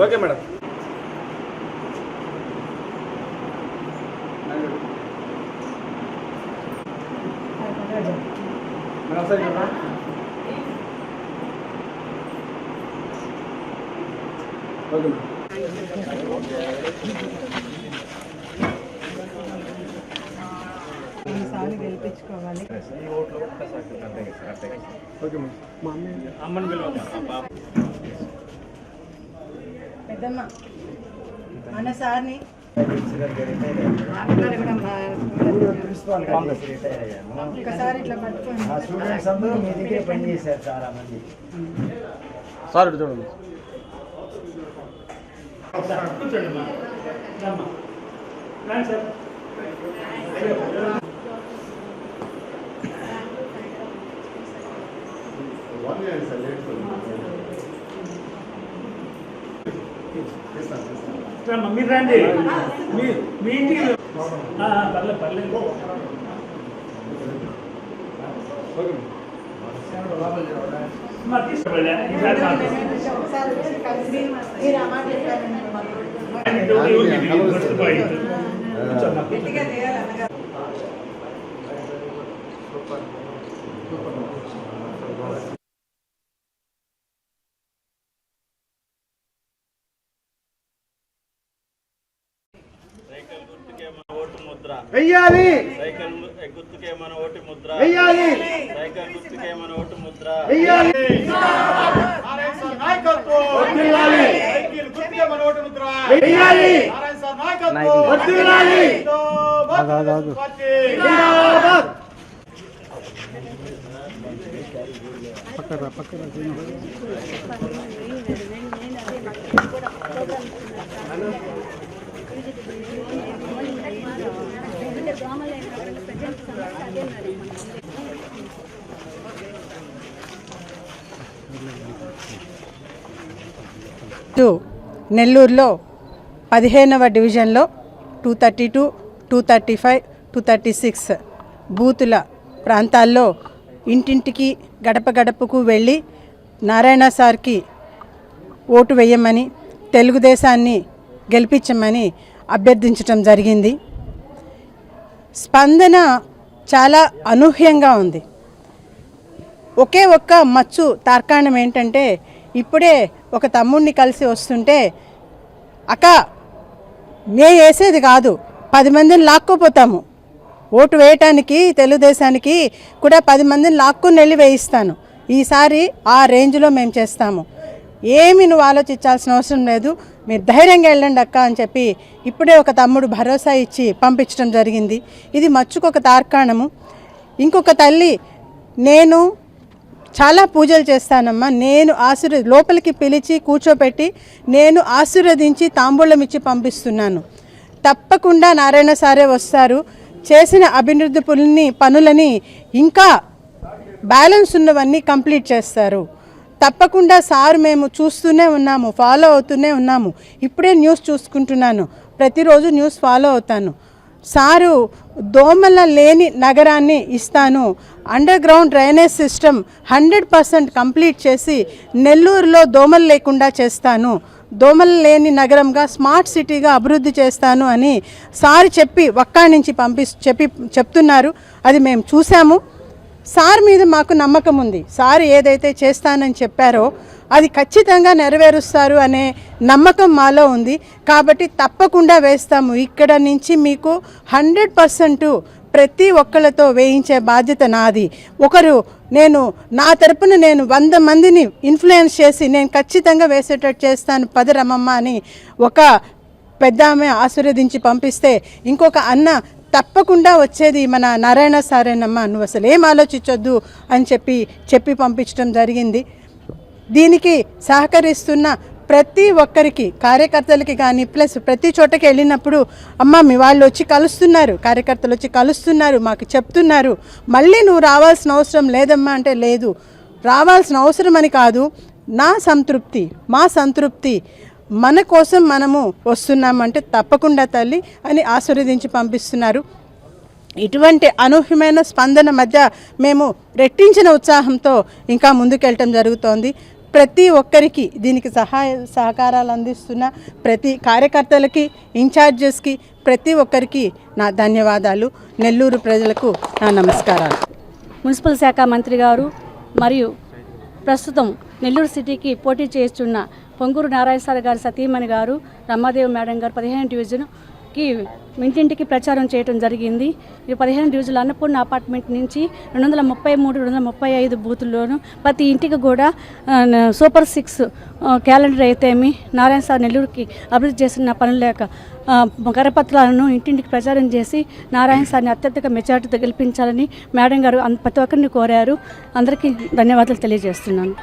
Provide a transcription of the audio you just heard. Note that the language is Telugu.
Okay madam. Okay madam. ఈసారి గెలిపించుకోవాలి. పెద్దమ్మ అన్న సార్ని ఒకసారి ఇట్లా పట్టుకోండి. సార్ ఇటు చూడండి. మీరు రండి, మీ ఇంటికి పర్లేదు పర్లేదు. వెయ్యాలి. సైకిల్ గుర్తుకే మన ఓటు ముద్ర వెయ్యాలి. సైకిల్ గుర్తుకే మన ఓటు ముద్ర వెయ్యాలి. నాయకత్వం వర్ధిల్లాలి. సైకిల్ గుర్తుకే మన ఓటు ముద్ర వెయ్యాలి. నాయకత్వం వర్ధిల్లాలి. జిందాబాద్. నెల్లూరులో 15వ డివిజన్లో 232, 235, 236 బూతుల ప్రాంతాల్లో ఇంటింటికి గడప గడపకు వెళ్ళి నారాయణ సార్కి ఓటు వేయమని, తెలుగుదేశాన్ని గెలిపించమని అభ్యర్థించటం జరిగింది. స్పందన చాలా అనూహ్యంగా ఉంది. ఒకే ఒక్క మచ్చు తార్కాణం ఏంటంటే, ఇప్పుడే ఒక తమ్ముడిని కలిసి వస్తుంటే, అక్క మేము వేసేది కాదు, 10 మందిని లాక్కోపోతాము, ఓటు వేయటానికి తెలుగుదేశానికి కూడా 10 మందిని లాక్కుని వెళ్ళి వేయిస్తాను, ఈసారి ఆ రేంజ్లో మేము చేస్తాము, ఏమి నువ్వు ఆలోచించాల్సిన అవసరం లేదు, మీరు ధైర్యంగా వెళ్ళండి అక్క అని చెప్పి ఇప్పుడే ఒక తమ్ముడు భరోసా ఇచ్చి పంపించడం జరిగింది. ఇది మచ్చుకొక తార్కాణము. ఇంకొక తల్లి, నేను చాలా పూజలు చేస్తానమ్మా, నేను లోపలికి పిలిచి కూర్చోపెట్టి నేను ఆశీర్వదించి తాంబూలం ఇచ్చి పంపిస్తున్నాను, తప్పకుండా నారాయణ సారే వస్తారు, చేసిన అభివృద్ధి పనులని ఇంకా బ్యాలెన్స్ ఉన్నవన్నీ కంప్లీట్ చేస్తారు, తప్పకుండా సార్ మేము చూస్తూనే ఉన్నాము, ఫాలో అవుతూనే ఉన్నాము, ఇప్పుడే న్యూస్ చూసుకుంటున్నాను, ప్రతిరోజు న్యూస్ ఫాలో అవుతాను, సారు దోమల లేని నగరాన్ని ఇస్తాను, under ground drainage system 100% complete చేసి నెల్లూరులో దోమలు లేకుండా చేస్తాను, దోమలు లేని నగరంగా స్మార్ట్ సిటీగా అభివృద్ధి చేస్తాను అని సార్ చెప్పి ఒక్కడి నుంచి చెప్తున్నారు. అది మేము చూసాము. సార్ మీద మాకు నమ్మకం ఉంది. సార్ ఏదైతే చేస్తానని చెప్పారో అది ఖచ్చితంగా నెరవేరుస్తారు అనే నమ్మకం మాలో ఉంది. కాబట్టి తప్పకుండా వేస్తాము. ఇక్కడ నుంచి మీకు 100% ప్రతి ఒక్కళ్ళతో వేయించే బాధ్యత నాది. నా తరపున నేను 100 మందిని ఇన్ఫ్లుయెన్స్ చేసి నేను ఖచ్చితంగా వేసేటట్టు చేస్తాను, పదరమమ్మ అని ఒక పెద్ద ఆమె ఆశీర్వదించి పంపిస్తే, ఇంకొక అన్న తప్పకుండా వచ్చేది మన నారాయణ సారేనమ్మ, నువ్వు అసలు ఏం ఆలోచించొద్దు అని చెప్పి పంపించడం జరిగింది. దీనికి సహకరిస్తున్న ప్రతి ఒక్కరికి కార్యకర్తలకి కానీ ప్లస్ ప్రతి చోటకి వెళ్ళినప్పుడు అమ్మ మీ వాళ్ళు వచ్చి కలుస్తున్నారు, కార్యకర్తలు వచ్చి కలుస్తున్నారు, మాకు చెప్తున్నారు, మళ్ళీ నువ్వు రావాల్సిన అవసరం లేదమ్మా అంటే లేదు, రావాల్సిన అవసరం అని కాదు, నా సంతృప్తి మా సంతృప్తి మన కోసం మనము వస్తున్నామంటే తప్పకుండా తల్లి అని ఆశీర్వదించి పంపిస్తున్నారు. ఇటువంటి అనూహ్యమైన స్పందన మధ్య మేము రెట్టించిన ఉత్సాహంతో ఇంకా ముందుకెళ్ళటం జరుగుతోంది. ప్రతి ఒక్కరికి దీనికి సహకారాలు అందిస్తున్న ప్రతి కార్యకర్తలకి, ఇన్ఛార్జెస్కి, ప్రతి ఒక్కరికి నా ధన్యవాదాలు. నెల్లూరు ప్రజలకు నా నమస్కారాలు. మున్సిపల్ శాఖ మంత్రి గారు మరియు ప్రస్తుతం నెల్లూరు సిటీకి పోటీ చేస్తున్న పొంగూరు నారాయణ సార్ గారి సతీమణి గారు రమాదేవి మేడం గారు 15 డివిజన్కి ఇంటింటికి ప్రచారం చేయడం జరిగింది. ఈ 15 డివిజన్ల అన్నపూర్ణ అపార్ట్మెంట్ నుంచి 233, 235 బూతుల్లోనూ ప్రతి ఇంటికి కూడా సూపర్ 6 క్యాలెండర్ అయితేమి నారాయణ సార్ నెల్లూరుకి అభివృద్ధి చేసిన పనుల యొక్క కరపత్రాలను ఇంటింటికి ప్రచారం చేసి నారాయణ సార్ని అత్యధిక మెజార్టీతో గెలిపించాలని మేడం గారు ప్రతి ఒక్కరిని కోరారు. అందరికీ ధన్యవాదాలు తెలియజేస్తున్నాను.